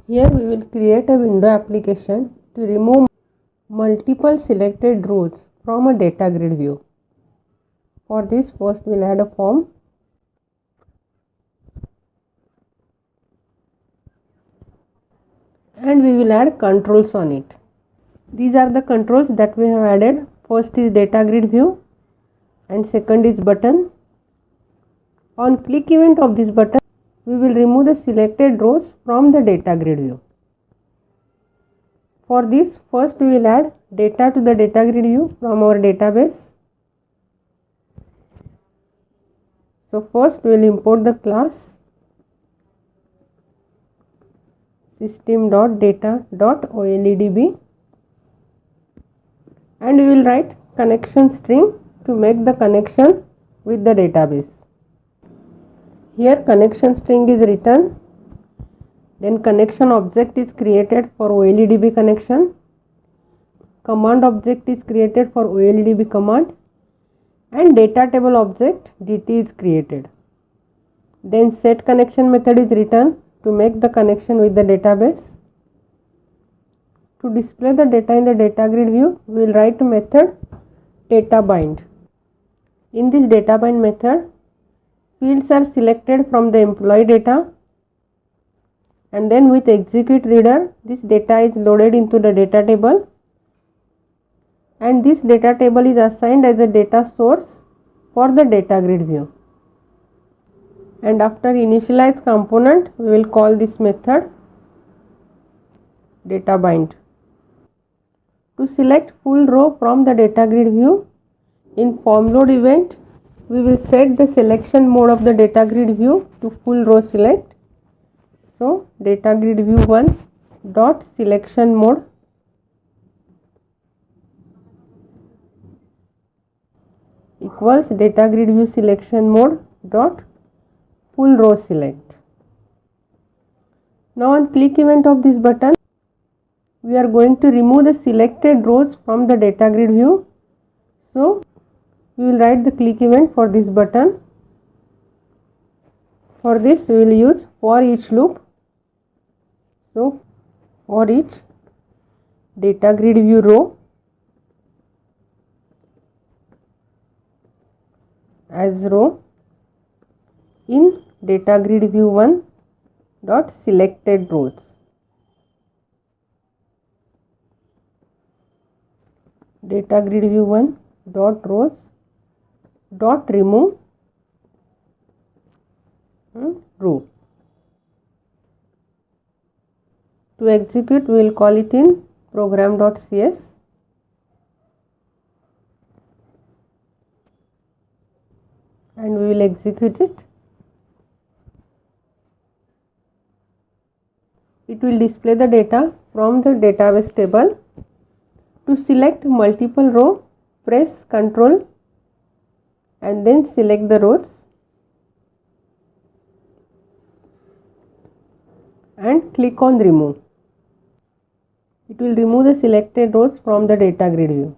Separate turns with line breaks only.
Here we will create a window application to remove multiple selected rows from a data grid view. For this, first we will add a form. And we will add controls on it. These are the controls that we have added. First is data grid view and second is button. On click event of this button, we will remove the selected rows from the data grid view. For this, first we will add data to the data grid view from our database. So first we will import the class system.data.oledb and we will write connection string to make the connection with the database. Here connection string is written, then connection object is created for OLEDB connection, command object is created for OLEDB command, and data table object DT is created. Then set connection method is written to make the connection with the database. To display the data in the data grid view, we will write a method data bind. In this data bind method, fields are selected from the employee data and then with execute reader, this data is loaded into the data table and this data table is assigned as a data source for the data grid view. And after initialize component, we will call this method data bind. To select full row from the data grid view, in form load event, we will set the selection mode of the data grid view to full row select. So data grid view 1 dot selection mode equals data grid view selection mode dot full row select. Now on click event of this button, we are going to remove the selected rows from the data grid view. So we will write the click event for this button. For this we will use for each loop. So for each data grid view row as row in data grid view 1 dot selected rows. Data grid view 1 dot rows dot remove row. To execute, we will call it in program.cs and we will execute it. It will display the data from the database table. To select multiple row, press Ctrl and then select the rows and click on remove. It will remove the selected rows from the data grid view.